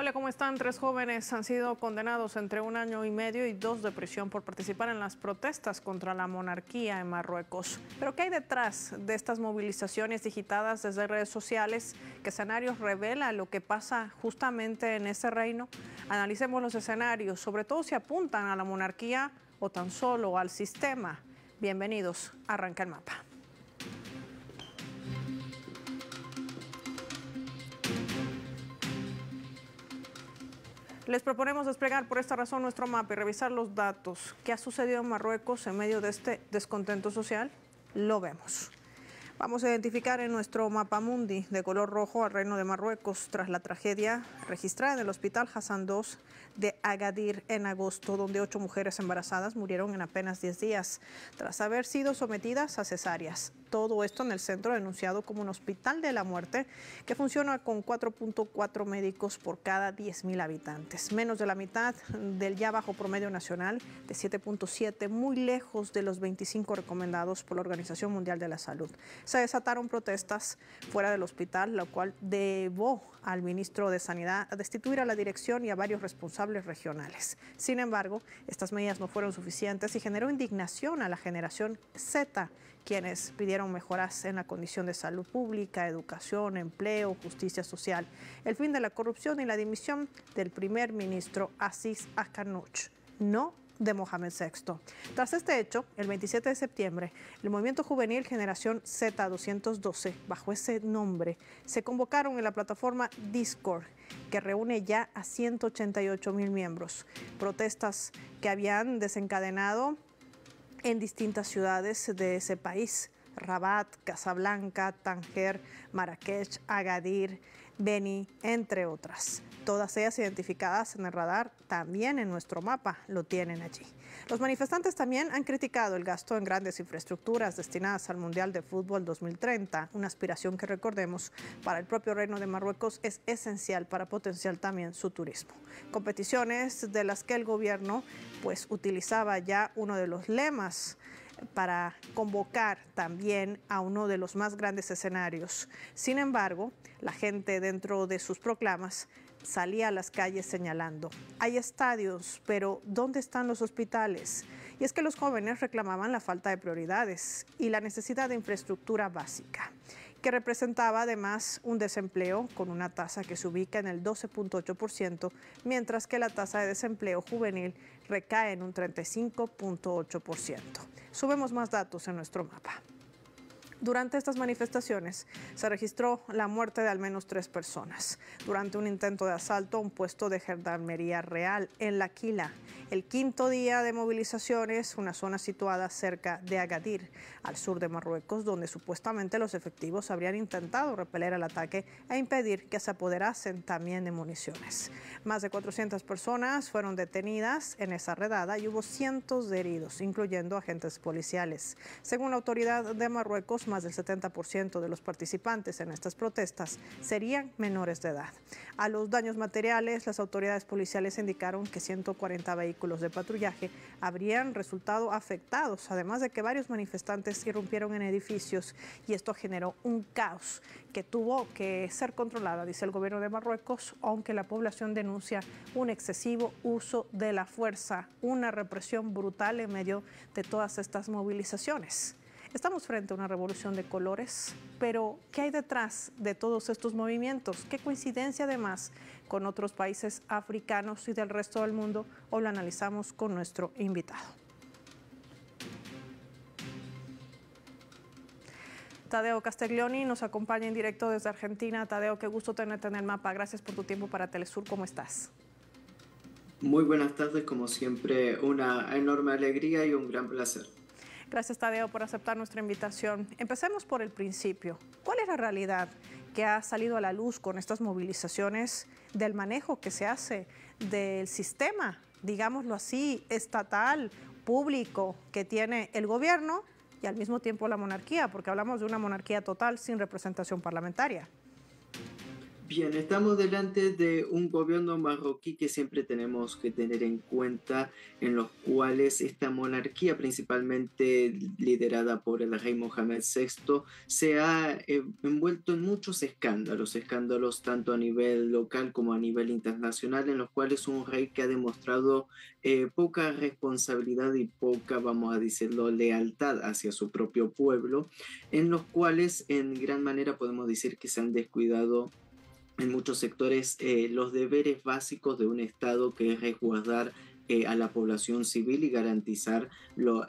Hola, ¿cómo están? 3 jóvenes han sido condenados entre 1 año y medio y 2 de prisión por participar en las protestas contra la monarquía en Marruecos. ¿Pero qué hay detrás de estas movilizaciones digitadas desde redes sociales? ¿Qué escenarios revela lo que pasa justamente en ese reino? Analicemos los escenarios, sobre todo si apuntan a la monarquía o tan solo al sistema. Bienvenidos, arranca el mapa. Les proponemos desplegar por esta razón nuestro mapa y revisar los datos. ¿Qué ha sucedido en Marruecos en medio de este descontento social? Lo vemos. Vamos a identificar en nuestro mapa mundi de color rojo al Reino de Marruecos tras la tragedia registrada en el Hospital Hassan II de Agadir en agosto, donde 8 mujeres embarazadas murieron en apenas 10 días tras haber sido sometidas a cesáreas. Todo esto en el centro denunciado como un hospital de la muerte que funciona con 4.4 médicos por cada 10.000 habitantes, menos de la mitad del ya bajo promedio nacional de 7.7, muy lejos de los 25 recomendados por la Organización Mundial de la Salud. Se desataron protestas fuera del hospital, lo cual llevó al ministro de Sanidad a destituir a la dirección y a varios responsables regionales. Sin embargo, estas medidas no fueron suficientes y generó indignación a la generación Z, quienes pidieron mejoras en la condición de salud pública, educación, empleo, justicia social, el fin de la corrupción y la dimisión del primer ministro Aziz Akhannouch, no de Mohamed VI. Tras este hecho, el 27 de septiembre, el movimiento juvenil Generación Z212, bajo ese nombre, se convocaron en la plataforma Discord, que reúne ya a 188.000 miembros. Protestas que habían desencadenado en distintas ciudades de ese país: Rabat, Casablanca, Tánger, Marrakech, Agadir, Beni, entre otras. Todas ellas identificadas en el radar, también en nuestro mapa, lo tienen allí. Los manifestantes también han criticado el gasto en grandes infraestructuras destinadas al Mundial de Fútbol 2030, una aspiración que, recordemos, para el propio Reino de Marruecos es esencial para potenciar también su turismo. Competiciones de las que el gobierno utilizaba ya uno de los lemas para convocar también a uno de los más grandes escenarios. Sin embargo, la gente dentro de sus proclamas salía a las calles señalando: hay estadios, pero ¿dónde están los hospitales? Y es que los jóvenes reclamaban la falta de prioridades y la necesidad de infraestructura básica, que representaba además un desempleo con una tasa que se ubica en el 12.8%, mientras que la tasa de desempleo juvenil recae en un 35.8%. Subimos más datos en nuestro mapa. Durante estas manifestaciones se registró la muerte de al menos 3 personas durante un intento de asalto a un puesto de gendarmería real en La Quila. El 5.º día de movilizaciones, una zona situada cerca de Agadir, al sur de Marruecos, donde supuestamente los efectivos habrían intentado repeler el ataque e impedir que se apoderasen también de municiones. Más de 400 personas fueron detenidas en esa redada y hubo cientos de heridos, incluyendo agentes policiales. Según la autoridad de Marruecos, más del 70% de los participantes en estas protestas serían menores de edad. A los daños materiales, las autoridades policiales indicaron que 140 vehículos de patrullaje habrían resultado afectados, además de que varios manifestantes irrumpieron en edificios y esto generó un caos que tuvo que ser controlado, dice el gobierno de Marruecos, aunque la población denuncia un excesivo uso de la fuerza, una represión brutal en medio de todas estas movilizaciones. Estamos frente a una revolución de colores, pero ¿qué hay detrás de todos estos movimientos? ¿Qué coincidencia además con otros países africanos y del resto del mundo? Hoy lo analizamos con nuestro invitado. Tadeo Castiglioni nos acompaña en directo desde Argentina. Tadeo, qué gusto tenerte en el mapa. Gracias por tu tiempo para Telesur. ¿Cómo estás? Muy buenas tardes, como siempre, una enorme alegría y un gran placer. Gracias, Tadeo, por aceptar nuestra invitación. Empecemos por el principio. ¿Cuál es la realidad que ha salido a la luz con estas movilizaciones del manejo que se hace del sistema, digámoslo así, estatal, público, que tiene el gobierno y al mismo tiempo la monarquía? Porque hablamos de una monarquía total sin representación parlamentaria. Bien, estamos delante de un gobierno marroquí que siempre tenemos que tener en cuenta, en los cuales esta monarquía, principalmente liderada por el rey Mohamed VI, se ha envuelto en muchos escándalos, escándalos tanto a nivel local como a nivel internacional, en los cuales es un rey que ha demostrado poca responsabilidad y poca, vamos a decirlo, lealtad hacia su propio pueblo, en los cuales en gran manera podemos decir que se han descuidado en muchos sectores los deberes básicos de un Estado, que es resguardar a la población civil y garantizar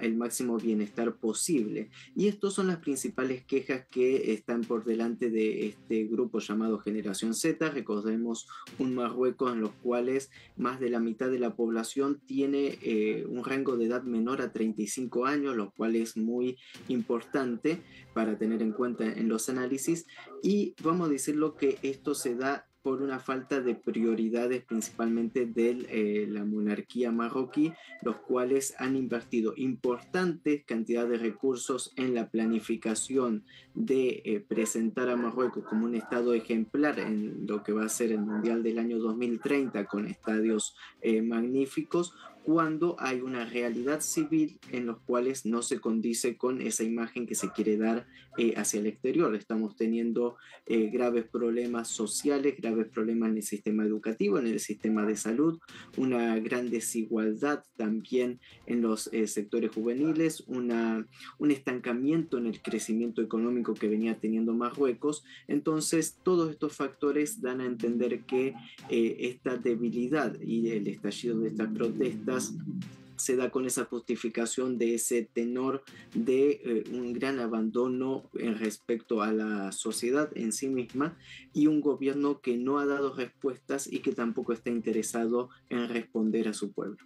el máximo bienestar posible. Y estas son las principales quejas que están por delante de este grupo llamado Generación Z. Recordemos un Marruecos en los cuales más de la mitad de la población tiene un rango de edad menor a 35 años, lo cual es muy importante para tener en cuenta en los análisis. Y vamos a decirlo que esto se da por una falta de prioridades principalmente de la monarquía marroquí, los cuales han invertido importantes cantidades de recursos en la planificación de presentar a Marruecos como un estado ejemplar en lo que va a ser el Mundial del año 2030 con estadios magníficos, cuando hay una realidad civil en los cuales no se condice con esa imagen que se quiere dar hacia el exterior. Estamos teniendo graves problemas sociales, graves problemas en el sistema educativo, en el sistema de salud, una gran desigualdad también en los sectores juveniles, un estancamiento en el crecimiento económico que venía teniendo Marruecos. Entonces, todos estos factores dan a entender que esta debilidad y el estallido de estas protestas se da con esa justificación de ese tenor de un gran abandono en respecto a la sociedad en sí misma, y un gobierno que no ha dado respuestas y que tampoco está interesado en responder a su pueblo.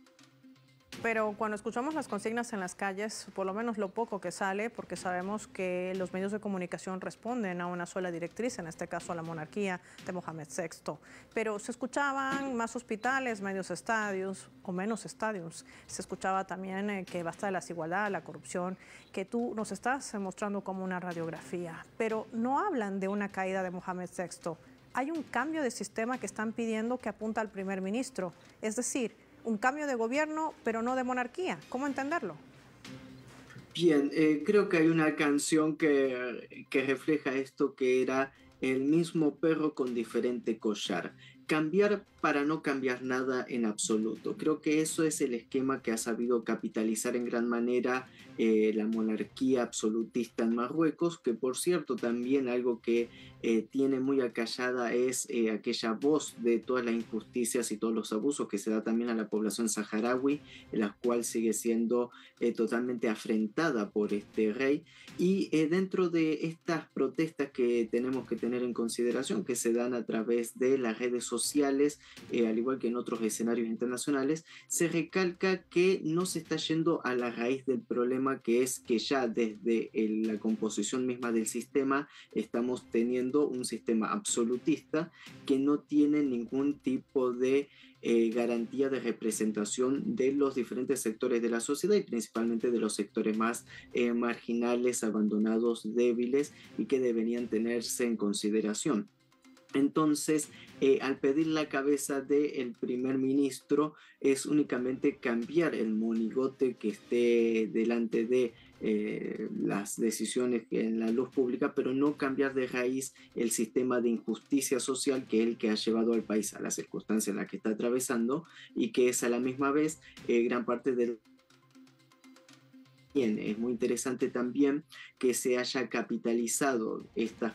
Pero cuando escuchamos las consignas en las calles, por lo menos lo poco que sale, porque sabemos que los medios de comunicación responden a una sola directriz, en este caso a la monarquía de Mohamed VI. Pero se escuchaban más hospitales, medios estadios o menos estadios. Se escuchaba también que basta de la desigualdad, la corrupción, que tú nos estás mostrando como una radiografía. Pero no hablan de una caída de Mohamed VI. Hay un cambio de sistema que están pidiendo que apunta al primer ministro. Es decir, un cambio de gobierno, pero no de monarquía. ¿Cómo entenderlo? Bien, creo que hay una canción que refleja esto, que era el mismo perro con diferente collar. Cambiar para no cambiar nada en absoluto. Creo que eso es el esquema que ha sabido capitalizar en gran manera la monarquía absolutista en Marruecos, que por cierto también algo que tiene muy acallada es aquella voz de todas las injusticias y todos los abusos que se da también a la población saharaui, en la cual sigue siendo totalmente afrentada por este rey. Y dentro de estas protestas que tenemos que tener en consideración, que se dan a través de las redes sociales, al igual que en otros escenarios internacionales, se recalca que no se está yendo a la raíz del problema, que es que ya desde la composición misma del sistema estamos teniendo un sistema absolutista que no tiene ningún tipo de garantía de representación de los diferentes sectores de la sociedad, y principalmente de los sectores más marginales, abandonados, débiles, y que deberían tenerse en consideración. Entonces, al pedir la cabeza del primer ministro, es únicamente cambiar el monigote que esté delante de las decisiones en la luz pública, pero no cambiar de raíz el sistema de injusticia social, que es el que ha llevado al país a la circunstancia en la que está atravesando, y que es a la misma vez gran parte del... Bien, es muy interesante también que se haya capitalizado estas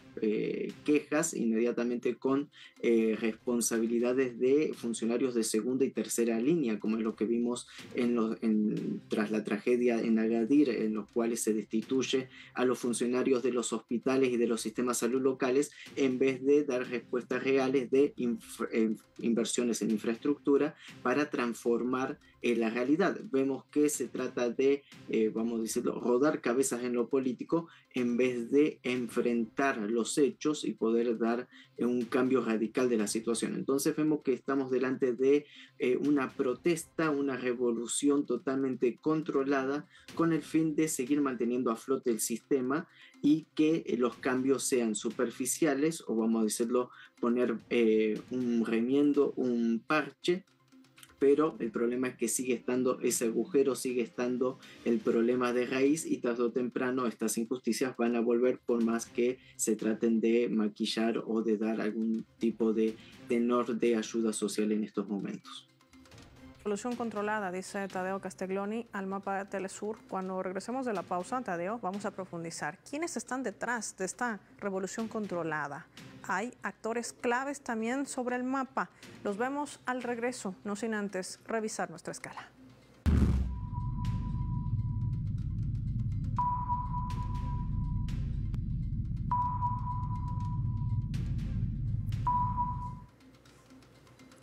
quejas inmediatamente con responsabilidades de funcionarios de segunda y tercera línea, como es lo que vimos tras la tragedia en Agadir, en los cuales se destituye a los funcionarios de los hospitales y de los sistemas de salud locales, en vez de dar respuestas reales de inversiones en infraestructura para transformar la realidad. Vemos que se trata de, vamos vamos a decirlo, rodar cabezas en lo político en vez de enfrentar los hechos y poder dar un cambio radical de la situación. Entonces vemos que estamos delante de una protesta, una revolución totalmente controlada con el fin de seguir manteniendo a flote el sistema y que los cambios sean superficiales o vamos a decirlo, poner un remiendo, un parche, pero el problema es que sigue estando ese agujero, sigue estando el problema de raíz y tarde o temprano estas injusticias van a volver por más que se traten de maquillar o de dar algún tipo de tenor de ayuda social en estos momentos. Solución controlada, dice Tadeo Castiglioni al mapa de Telesur. Cuando regresemos de la pausa, Tadeo, vamos a profundizar. ¿Quiénes están detrás de esta revolución controlada? Hay actores claves también sobre el mapa. Los vemos al regreso, no sin antes revisar nuestra escala.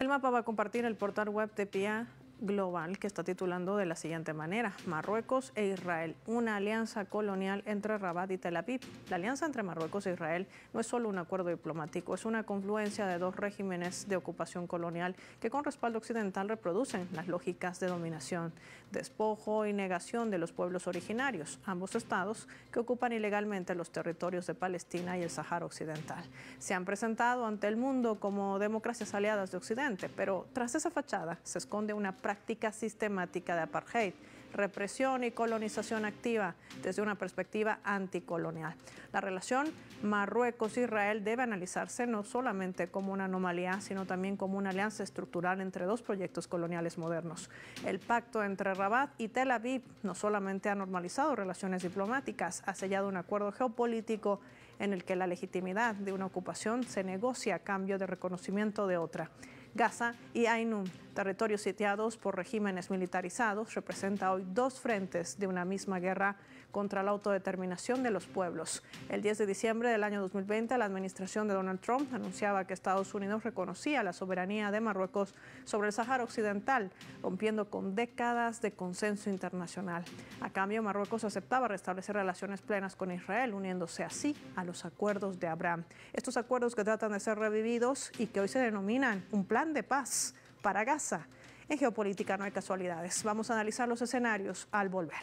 El mapa va a compartir el portal web de PIA Global, que está titulando de la siguiente manera: Marruecos e Israel, una alianza colonial entre Rabat y Tel Aviv. La alianza entre Marruecos e Israel no es solo un acuerdo diplomático, es una confluencia de dos regímenes de ocupación colonial que con respaldo occidental reproducen las lógicas de dominación, despojo y negación de los pueblos originarios, ambos estados que ocupan ilegalmente los territorios de Palestina y el Sáhara Occidental. Se han presentado ante el mundo como democracias aliadas de Occidente, pero tras esa fachada se esconde una práctica sistemática de apartheid, represión y colonización activa desde una perspectiva anticolonial. La relación Marruecos-Israel debe analizarse no solamente como una anomalía, sino también como una alianza estructural entre dos proyectos coloniales modernos. El pacto entre Rabat y Tel Aviv no solamente ha normalizado relaciones diplomáticas, ha sellado un acuerdo geopolítico en el que la legitimidad de una ocupación se negocia a cambio de reconocimiento de otra. Gaza y Ainun, territorios sitiados por regímenes militarizados, representa hoy dos frentes de una misma guerra contra la autodeterminación de los pueblos. El 10 de diciembre del año 2020, la administración de Donald Trump anunciaba que Estados Unidos reconocía la soberanía de Marruecos sobre el Sáhara Occidental, rompiendo con décadas de consenso internacional. A cambio, Marruecos aceptaba restablecer relaciones plenas con Israel, uniéndose así a los acuerdos de Abraham. Estos acuerdos que tratan de ser revividos y que hoy se denominan un plan de paz para Gaza. En geopolítica no hay casualidades. Vamos a analizar los escenarios al volver.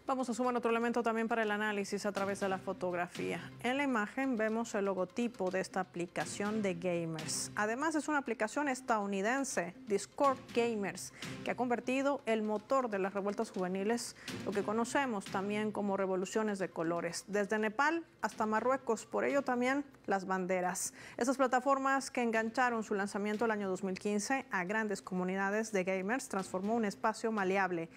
Vamos a sumar otro elemento también para el análisis a través de la fotografía. En la imagen vemos el logotipo de esta aplicación de gamers. Además es una aplicación estadounidense, Discord Gamers, que ha convertido el motor de las revueltas juveniles, lo que conocemos también como revoluciones de colores, desde Nepal hasta Marruecos, por ello también las banderas. Esas plataformas que engancharon su lanzamiento el año 2015 a grandes comunidades de gamers transformó un espacio maleable,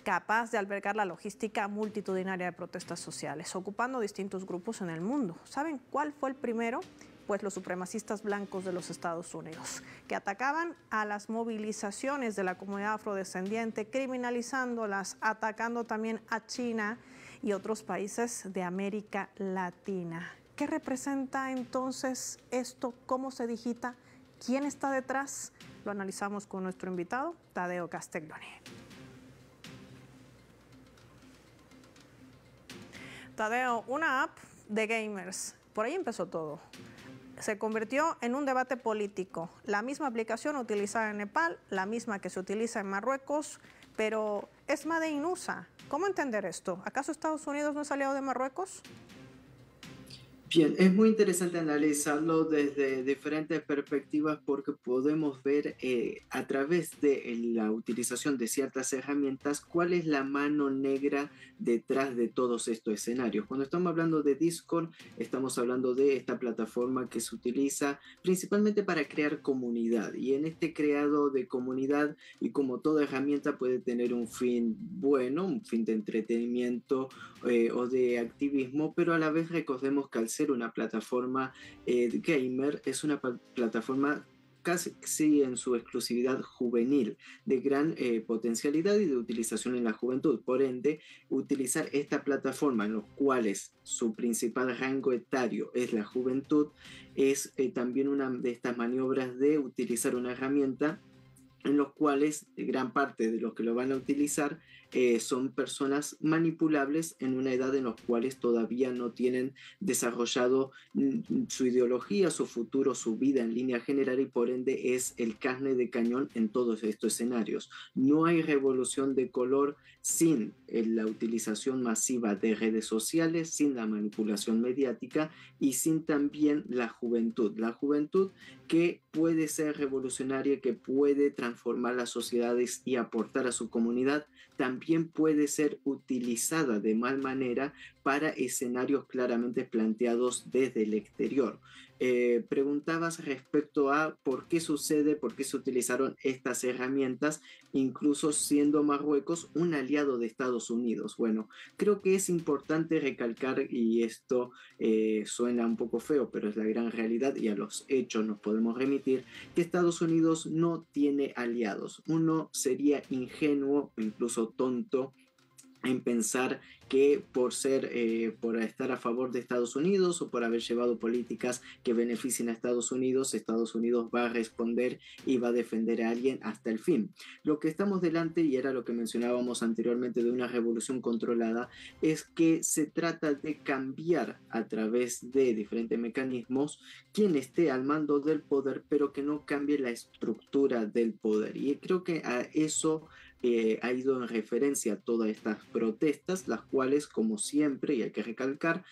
capaz de albergar la logística multitudinaria de protestas sociales, ocupando distintos grupos en el mundo. ¿Saben cuál fue el primero? Pues los supremacistas blancos de los Estados Unidos, que atacaban a las movilizaciones de la comunidad afrodescendiente, criminalizándolas, atacando también a China y otros países de América Latina. ¿Qué representa entonces esto? ¿Cómo se digita? ¿Quién está detrás? Lo analizamos con nuestro invitado, Tadeo Castiglioni. Tadeo, una app de gamers, por ahí empezó todo. Se convirtió en un debate político. La misma aplicación utilizada en Nepal, la misma que se utiliza en Marruecos, pero es Made in USA. ¿Cómo entender esto? ¿Acaso Estados Unidos no es aliado de Marruecos? Bien, es muy interesante analizarlo desde diferentes perspectivas porque podemos ver a través de la utilización de ciertas herramientas cuál es la mano negra detrás de todos estos escenarios. Cuando estamos hablando de Discord, estamos hablando de esta plataforma que se utiliza principalmente para crear comunidad y en este creado de comunidad y como toda herramienta puede tener un fin bueno, un fin de entretenimiento o de activismo, pero a la vez recordemos que al ser una plataforma gamer es una plataforma casi sí, en su exclusividad juvenil, de gran potencialidad y de utilización en la juventud. Por ende, utilizar esta plataforma en los cuales su principal rango etario es la juventud, es también una de estas maniobras de utilizar una herramienta en los cuales gran parte de los que lo van a utilizar son personas manipulables en una edad en los cuales todavía no tienen desarrollado su ideología, su futuro, su vida en línea general y por ende es el carne de cañón en todos estos escenarios. No hay revolución de color sin la utilización masiva de redes sociales, sin la manipulación mediática y sin también la juventud. La juventud que puede ser revolucionaria, que puede transformar las sociedades y aportar a su comunidad, también puede ser utilizada de mal manera para escenarios claramente planteados desde el exterior. Preguntabas respecto a por qué sucede, por qué se utilizaron estas herramientas, incluso siendo Marruecos un aliado de Estados Unidos. Bueno, creo que es importante recalcar, y esto suena un poco feo, pero es la gran realidad y a los hechos nos podemos remitir, que Estados Unidos no tiene aliados. Uno sería ingenuo, incluso tonto, en pensar que por estar a favor de Estados Unidos o por haber llevado políticas que beneficien a Estados Unidos va a responder y va a defender a alguien hasta el fin. Lo que estamos delante, y era lo que mencionábamos anteriormente de una revolución controlada, es que se trata de cambiar a través de diferentes mecanismos quien esté al mando del poder, pero que no cambie la estructura del poder. Y creo que a eso ha ido en referencia a todas estas protestas, las cuales, como siempre, y hay que recalcar,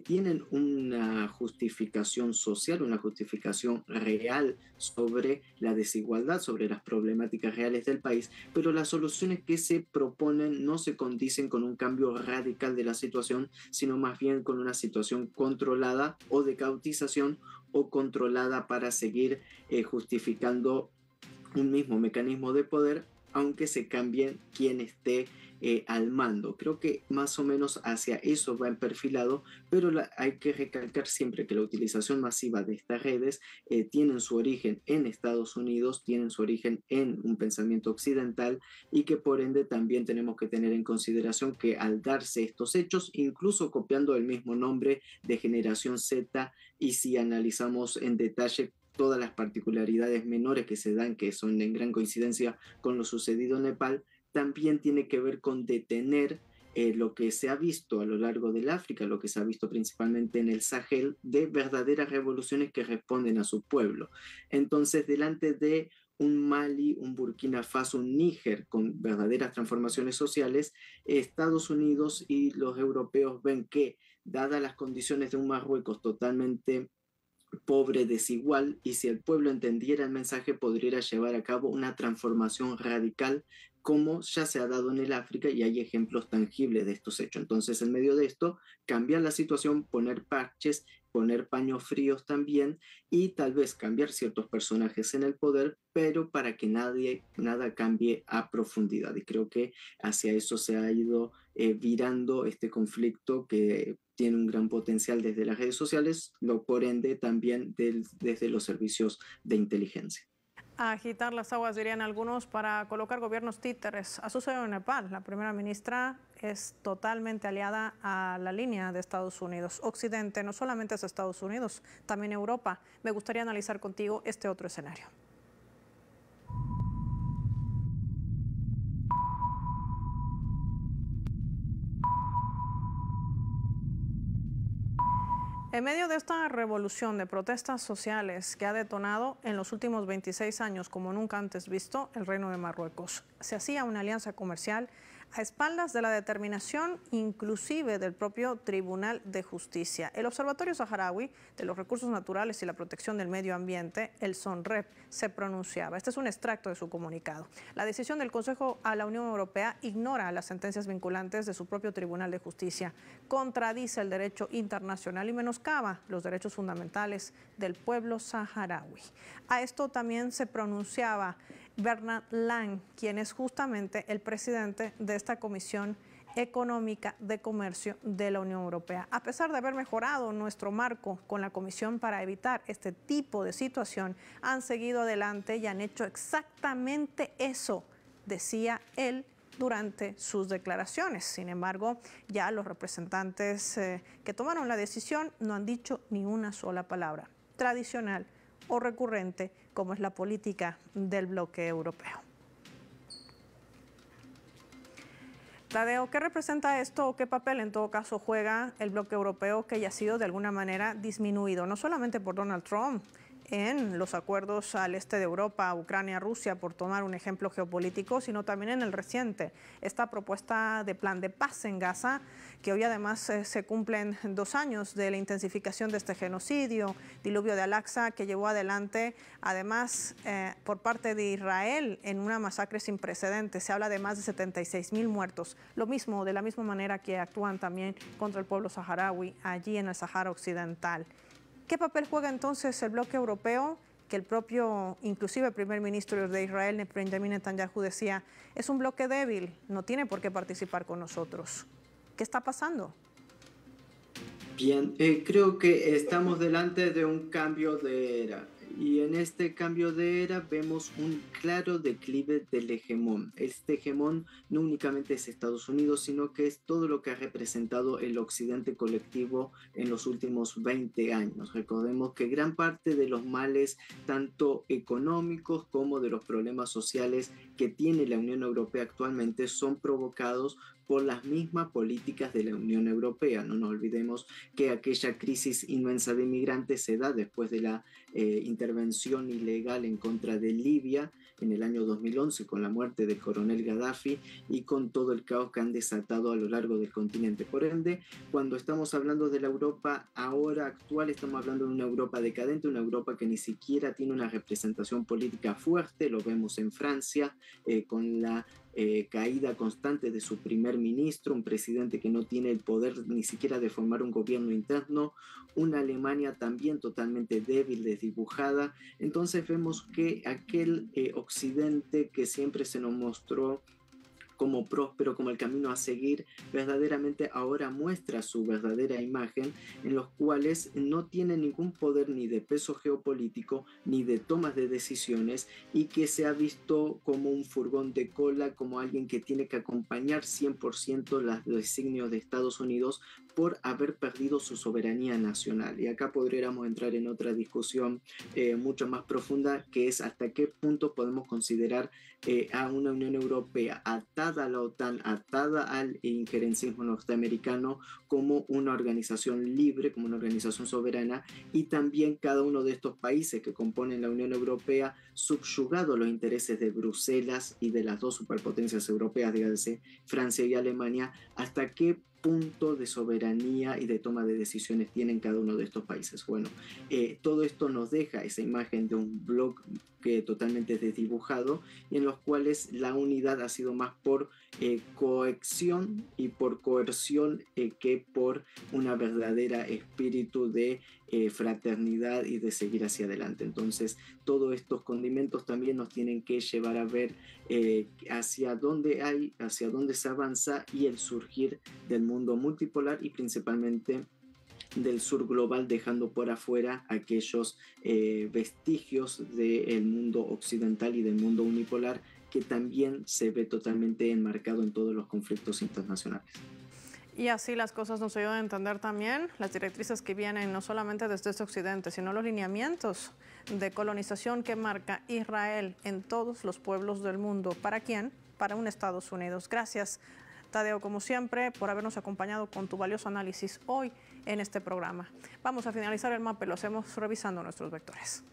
tienen una justificación social, una justificación real sobre la desigualdad, sobre las problemáticas reales del país, pero las soluciones que se proponen no se condicen con un cambio radical de la situación, sino más bien con una situación controlada o de cautización o controlada para seguir justificando un mismo mecanismo de poder, aunque se cambie quien esté al mando. Creo que más o menos hacia eso va el perfilado, pero hay que recalcar siempre que la utilización masiva de estas redes tienen su origen en Estados Unidos, tienen su origen en un pensamiento occidental y que por ende también tenemos que tener en consideración que al darse estos hechos, incluso copiando el mismo nombre de generación Z, y si analizamos en detalle todas las particularidades menores que se dan, que son en gran coincidencia con lo sucedido en Nepal, también tiene que ver con detener lo que se ha visto a lo largo del África, lo que se ha visto principalmente en el Sahel, de verdaderas revoluciones que responden a su pueblo. Entonces, delante de un Mali, un Burkina Faso, un Níger con verdaderas transformaciones sociales, Estados Unidos y los europeos ven que, dadas las condiciones de un Marruecos totalmente pobre, desigual, y si el pueblo entendiera el mensaje podría llevar a cabo una transformación radical como ya se ha dado en el África y hay ejemplos tangibles de estos hechos. Entonces, en medio de esto, cambiar la situación, poner parches, poner paños fríos también y tal vez cambiar ciertos personajes en el poder, pero para que nada cambie a profundidad. Y creo que hacia eso se ha ido virando este conflicto que tiene un gran potencial desde las redes sociales, lo por ende también desde los servicios de inteligencia. A agitar las aguas, dirían algunos, para colocar gobiernos títeres. Ha sucedido en Nepal. La primera ministra es totalmente aliada a la línea de Estados Unidos. Occidente, no solamente es Estados Unidos, también Europa. Me gustaría analizar contigo este otro escenario. En medio de esta revolución de protestas sociales que ha detonado en los últimos 26 años como nunca antes visto el Reino de Marruecos, se hacía una alianza comercial a espaldas de la determinación inclusive del propio Tribunal de Justicia. El Observatorio Saharaui de los Recursos Naturales y la Protección del Medio Ambiente, el SONREP, se pronunciaba. Este es un extracto de su comunicado. La decisión del Consejo a la Unión Europea ignora las sentencias vinculantes de su propio Tribunal de Justicia, contradice el derecho internacional y menoscaba los derechos fundamentales del pueblo saharaui. A esto también se pronunciaba Bernard Lang, quien es justamente el presidente de esta Comisión Económica de Comercio de la Unión Europea. A pesar de haber mejorado nuestro marco con la Comisión para evitar este tipo de situación, han seguido adelante y han hecho exactamente eso, decía él durante sus declaraciones. Sin embargo, ya los representantes que tomaron la decisión no han dicho ni una sola palabra, tradicional o recurrente, como es la política del bloque europeo. Tadeo, ¿qué representa esto o qué papel en todo caso juega el bloque europeo que ya ha sido de alguna manera disminuido, no solamente por Donald Trump en los acuerdos al este de Europa, Ucrania, Rusia, por tomar un ejemplo geopolítico, sino también en el reciente, esta propuesta de plan de paz en Gaza, que hoy además se cumplen 2 años de la intensificación de este genocidio, diluvio de Al-Aqsa, que llevó adelante, además, por parte de Israel, en una masacre sin precedentes. Se habla de más de 76.000 muertos. Lo mismo, de la misma manera que actúan también contra el pueblo saharaui, allí en el Sahara Occidental. ¿Qué papel juega entonces el bloque europeo? Que el propio, inclusive el primer ministro de Israel, Benjamin Netanyahu, decía, es un bloque débil, no tiene por qué participar con nosotros. ¿Qué está pasando? Bien, creo que estamos delante de un cambio de era. Y en este cambio de era vemos un claro declive del hegemón. Este hegemón no únicamente es Estados Unidos, sino que es todo lo que ha representado el occidente colectivo en los últimos 20 años. Recordemos que gran parte de los males, tanto económicos como de los problemas sociales que tiene la Unión Europea actualmente, son provocados por las mismas políticas de la Unión Europea. No nos olvidemos que aquella crisis inmensa de inmigrantes se da después de la intervención ilegal en contra de Libia en el año 2011 con la muerte del coronel Gaddafi y con todo el caos que han desatado a lo largo del continente. Por ende, cuando estamos hablando de la Europa ahora actual, estamos hablando de una Europa decadente, una Europa que ni siquiera tiene una representación política fuerte. Lo vemos en Francia con la caída constante de su primer ministro, un presidente que no tiene el poder ni siquiera de formar un gobierno interno, una Alemania también totalmente débil, desdibujada. Entonces vemos que aquel occidente que siempre se nos mostró como próspero, como el camino a seguir, verdaderamente ahora muestra su verdadera imagen, en los cuales no tiene ningún poder ni de peso geopolítico, ni de tomas de decisiones, y que se ha visto como un furgón de cola, como alguien que tiene que acompañar 100% los designios de Estados Unidos por haber perdido su soberanía nacional. Y acá podríamos entrar en otra discusión mucho más profunda, que es hasta qué punto podemos considerar a una Unión Europea atada a la OTAN, atada al injerencismo norteamericano, como una organización libre, como una organización soberana, y también cada uno de estos países que componen la Unión Europea subyugado a los intereses de Bruselas y de las dos superpotencias europeas, dígase Francia y Alemania. ¿Hasta qué punto de soberanía y de toma de decisiones tienen cada uno de estos países? Bueno, todo esto nos deja esa imagen de un bloque totalmente desdibujado, y en los cuales la unidad ha sido más por cohesión y por coerción que por una verdadera espíritu de fraternidad y de seguir hacia adelante. Entonces, todos estos condimentos también nos tienen que llevar a ver hacia dónde se avanza, y el surgir del mundo multipolar y principalmente del sur global, dejando por afuera aquellos vestigios del mundo occidental y del mundo unipolar, que también se ve totalmente enmarcado en todos los conflictos internacionales. Y así las cosas nos ayudan a entender también las directrices que vienen no solamente desde este occidente, sino los lineamientos de colonización que marca Israel en todos los pueblos del mundo. ¿Para quién? Para un Estados Unidos. Gracias, Tadeo, como siempre, por habernos acompañado con tu valioso análisis hoy en este programa. Vamos a finalizar el mapa y lo hacemos revisando nuestros vectores.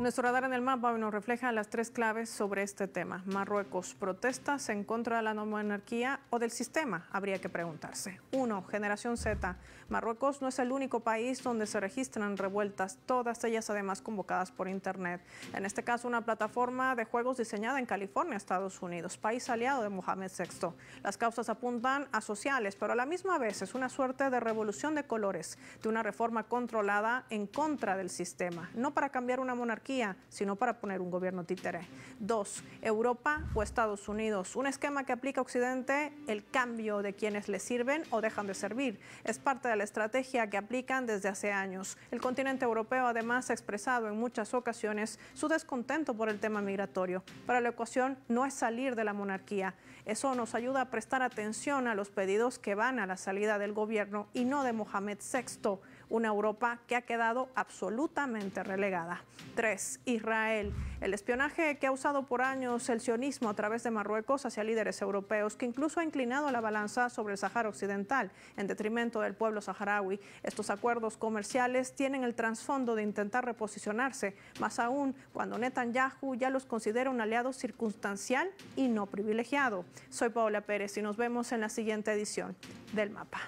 Nuestro radar en el mapa hoy nos refleja las tres claves sobre este tema. Marruecos, protestas en contra de la no monarquía o del sistema, habría que preguntarse. 1. Generación Z. Marruecos no es el único país donde se registran revueltas, todas ellas además convocadas por Internet. En este caso, una plataforma de juegos diseñada en California, Estados Unidos, país aliado de Mohamed VI. Las causas apuntan a sociales, pero a la misma vez es una suerte de revolución de colores, de una reforma controlada en contra del sistema, no para cambiar una monarquía, sino para poner un gobierno títere. 2. Europa o Estados Unidos, un esquema que aplica a Occidente el cambio de quienes le sirven o dejan de servir. Es parte de la estrategia que aplican desde hace años. El continente europeo además ha expresado en muchas ocasiones su descontento por el tema migratorio. Pero la ecuación no es salir de la monarquía. Eso nos ayuda a prestar atención a los pedidos que van a la salida del gobierno y no de Mohamed VI, una Europa que ha quedado absolutamente relegada. 3. Israel. El espionaje que ha usado por años el sionismo a través de Marruecos hacia líderes europeos, que incluso ha inclinado la balanza sobre el Sáhara Occidental en detrimento del pueblo saharaui. Estos acuerdos comerciales tienen el trasfondo de intentar reposicionarse, más aún cuando Netanyahu ya los considera un aliado circunstancial y no privilegiado. Soy Paola Pérez y nos vemos en la siguiente edición del Mapa.